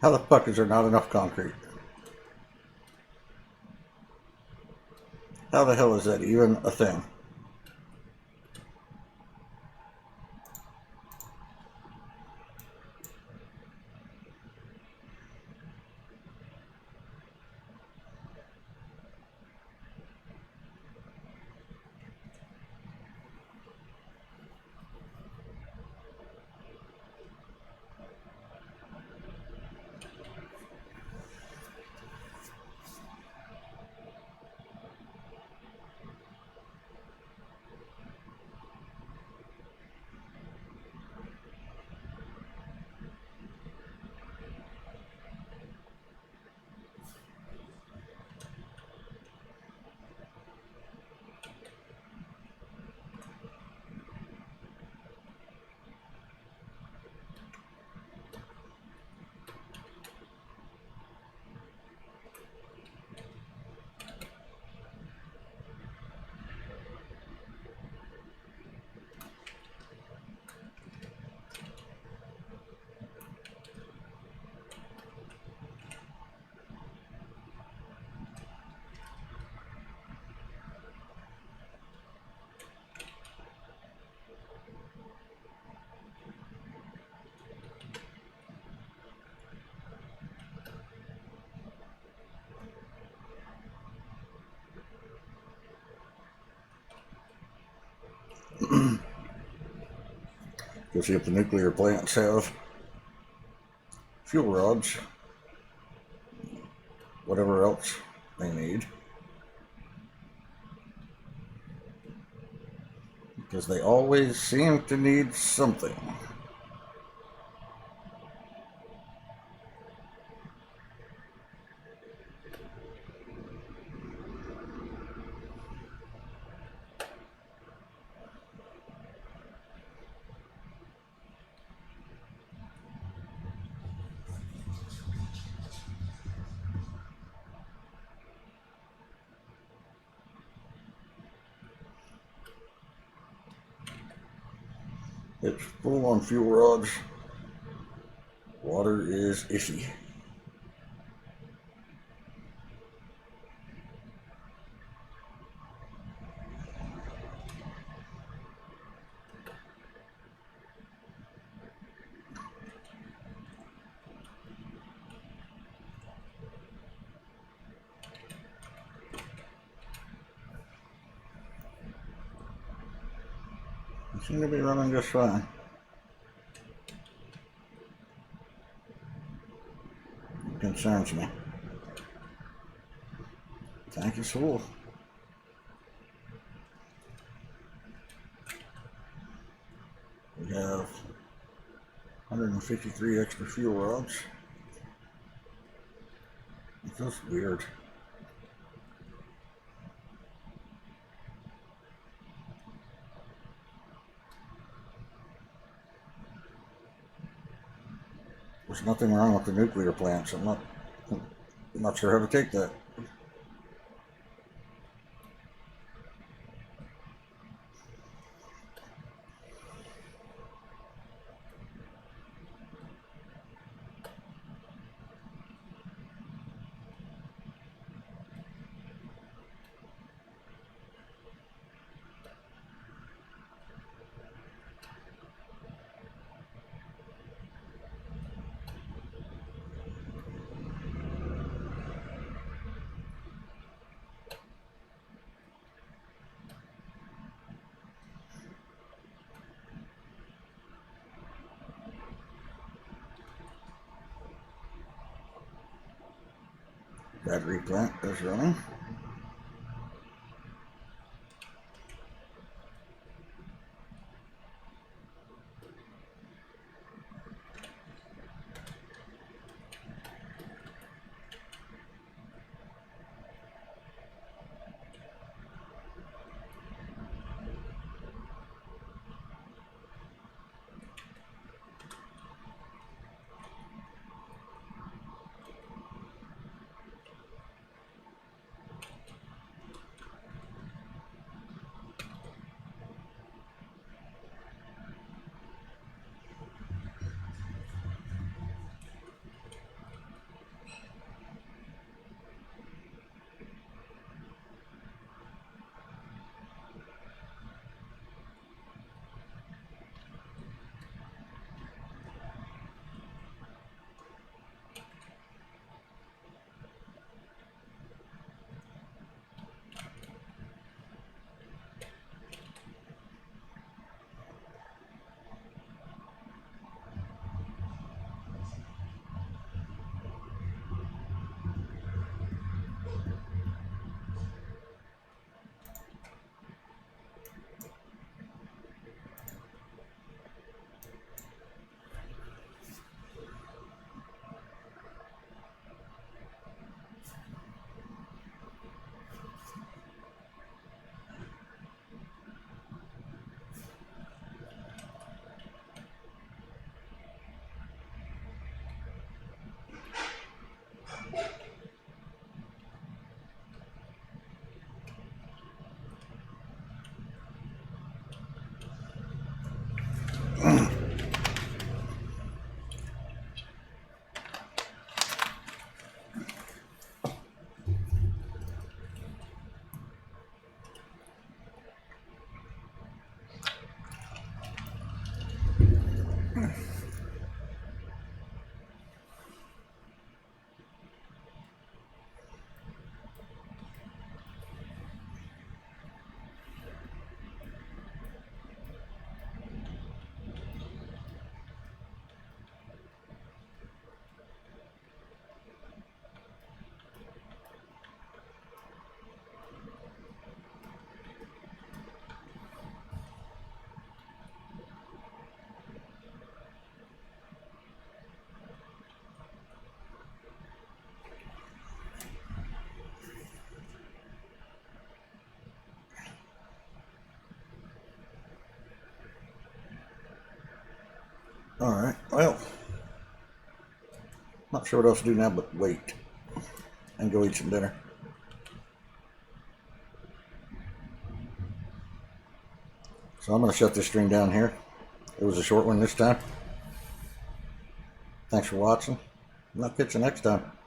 How the fuck is there not enough concrete? How the hell is that even a thing? Go see if the nuclear plants have fuel rods, whatever else they need. Because they always seem to need something. It's full on fuel rods. Water is iffy. You seem to be running just fine. It concerns me. Tank is full. We have 153 extra fuel rods. It's just weird. There's nothing wrong with the nuclear plants. I'm not sure how to take that. Battery plant is running. All right. Well, not sure what else to do now but wait and go eat some dinner. So I'm going to shut this stream down here. It was a short one this time. Thanks for watching. I'll catch you next time.